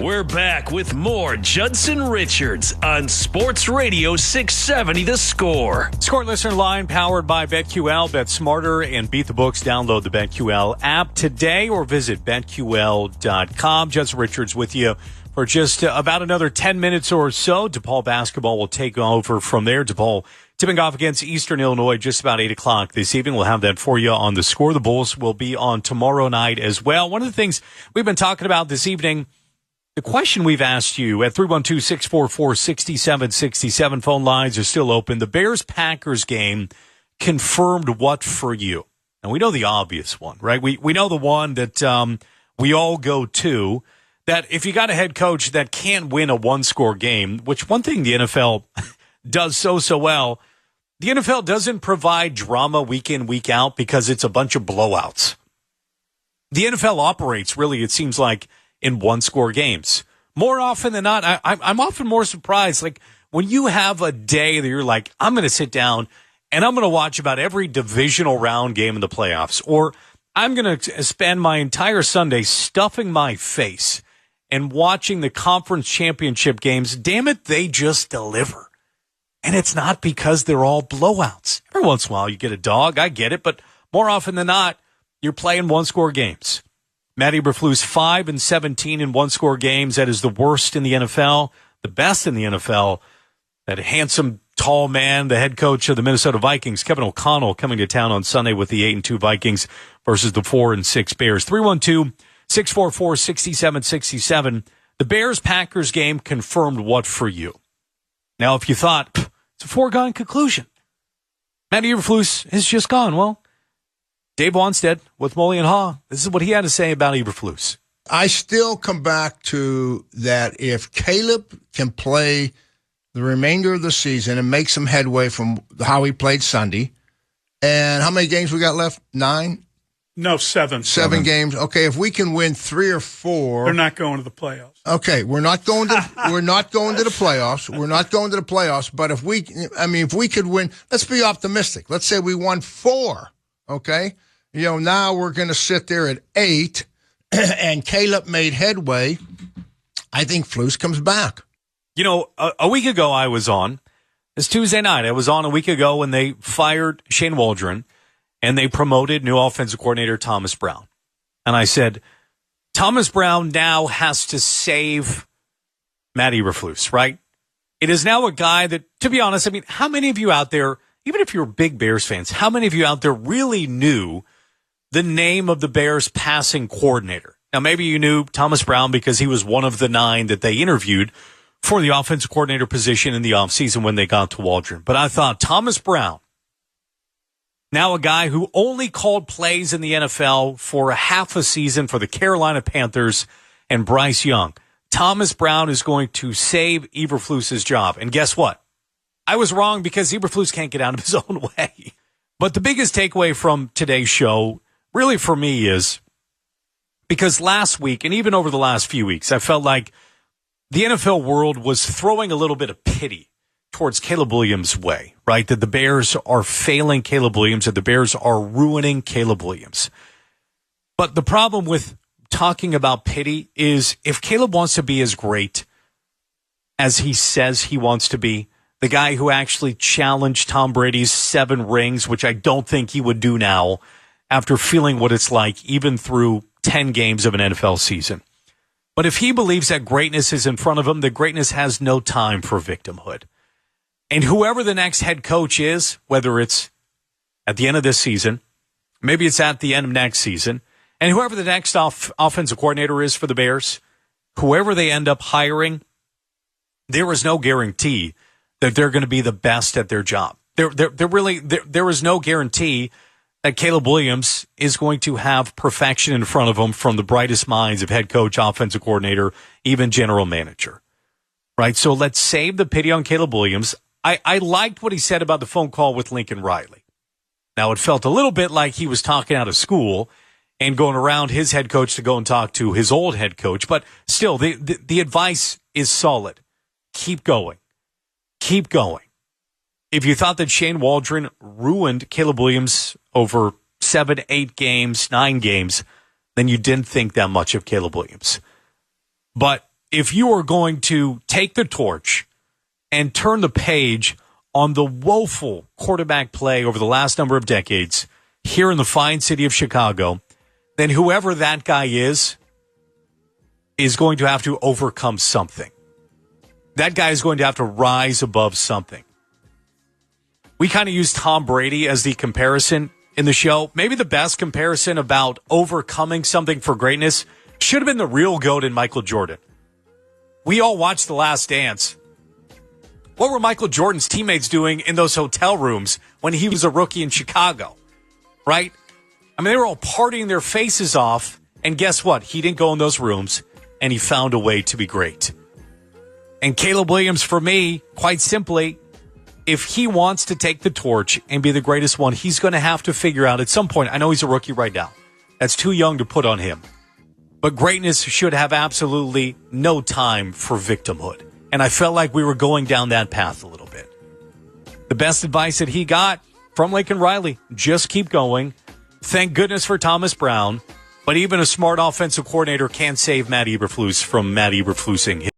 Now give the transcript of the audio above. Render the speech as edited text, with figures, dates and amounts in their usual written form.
We're back with more Judson Richards on Sports Radio 670 The Score. Score listener line powered by BetQL. Bet smarter and beat the books. Download the BetQL app today or visit BetQL.com. Judson Richards with you for just about another 10 minutes or so. DePaul basketball will take over from there. DePaul tipping off against Eastern Illinois just about 8 o'clock this evening. We'll have that for you on The Score. The Bulls will be on tomorrow night as well. One of the things we've been talking about this evening, the question we've asked you at 312-644-6767, phone lines are still open. The Bears-Packers game confirmed what for you? And we know the obvious one, right? We know the one that we all go to, that if you got a head coach that can't win a one-score game, which one thing the NFL does so well, the NFL doesn't provide drama week in, week out because it's a bunch of blowouts. The NFL operates, really, it seems like, in one-score games. More often than not, I'm often more surprised. Like, when you have a day that you're like, I'm going to sit down and I'm going to watch about every divisional round game in the playoffs, or I'm going to spend my entire Sunday stuffing my face and watching the conference championship games. Damn it, they just deliver. And it's not because they're all blowouts. Every once in a while you get a dog, I get it, but more often than not, you're playing one-score games. Matt Eberflus 5-17 in one-score games. That is the worst in the NFL. The best in the NFL, that handsome, tall man, the head coach of the Minnesota Vikings, Kevin O'Connell, coming to town on Sunday with the 8-2 Vikings versus the 4-6 Bears. 312-644-6767. The Bears-Packers game confirmed what for you? Now, if you thought, it's a foregone conclusion, Matt Eberflus is just gone. Well, Dave Wanstead with Molly and Haw, this is what he had to say about Eberflus. I still come back to that if Caleb can play the remainder of the season and make some headway from how he played Sunday, and how many games we got left? 9? No, 7. 7 games. Okay, if we can win 3 or 4, they're not going to the playoffs. Okay, we're not going to the playoffs. We're not going to the playoffs. But if we could win, let's be optimistic. Let's say we won 4. Okay, now we're going to sit there at 8, and Caleb made headway. I think Flus comes back. A week ago I was on. It's Tuesday night. I was on a week ago when they fired Shane Waldron and they promoted new offensive coordinator Thomas Brown. And I said, Thomas Brown now has to save Matt Eberflus, right? It is now a guy that, to be honest, how many of you out there, even if you're big Bears fans, how many of you out there really knew the name of the Bears passing coordinator? Now, maybe you knew Thomas Brown because he was one of the 9 that they interviewed for the offensive coordinator position in the offseason when they got to Waldron. But I thought Thomas Brown, now a guy who only called plays in the NFL for a half a season for the Carolina Panthers and Bryce Young, Thomas Brown is going to save Eberflus's job. And guess what? I was wrong because Eberflus can't get out of his own way. But the biggest takeaway from today's show, really for me, is because last week and even over the last few weeks, I felt like the NFL world was throwing a little bit of pity towards Caleb Williams' way, right? That the Bears are failing Caleb Williams, that the Bears are ruining Caleb Williams. But the problem with talking about pity is if Caleb wants to be as great as he says he wants to be, the guy who actually challenged Tom Brady's 7 rings, which I don't think he would do now after feeling what it's like even through 10 games of an NFL season. But if he believes that greatness is in front of him, the greatness has no time for victimhood. And whoever the next head coach is, whether it's at the end of this season, maybe it's at the end of next season, and whoever the next offensive coordinator is for the Bears, whoever they end up hiring, there is no guarantee that they're going to be the best at their job. There is no guarantee that Caleb Williams is going to have perfection in front of him from the brightest minds of head coach, offensive coordinator, even general manager. Right? So let's save the pity on Caleb Williams. I liked what he said about the phone call with Lincoln Riley. Now, it felt a little bit like he was talking out of school and going around his head coach to go and talk to his old head coach. But still, the advice is solid. Keep going. Keep going. If you thought that Shane Waldron ruined Caleb Williams over 7, 8 games, 9 games, then you didn't think that much of Caleb Williams. But if you are going to take the torch and turn the page on the woeful quarterback play over the last number of decades here in the fine city of Chicago, then whoever that guy is going to have to overcome something. That guy is going to have to rise above something. We kind of use Tom Brady as the comparison in the show. Maybe the best comparison about overcoming something for greatness should have been the real GOAT in Michael Jordan. We all watched The Last Dance. What were Michael Jordan's teammates doing in those hotel rooms when he was a rookie in Chicago? Right? I mean, they were all partying their faces off, and guess what? He didn't go in those rooms, and he found a way to be great. And Caleb Williams, for me, quite simply, if he wants to take the torch and be the greatest one, he's going to have to figure out at some point, I know he's a rookie right now. That's too young to put on him. But greatness should have absolutely no time for victimhood. And I felt like we were going down that path a little bit. The best advice that he got from Lincoln Riley, just keep going. Thank goodness for Thomas Brown. But even a smart offensive coordinator can't save Matt Eberflus from Matt Eberflusing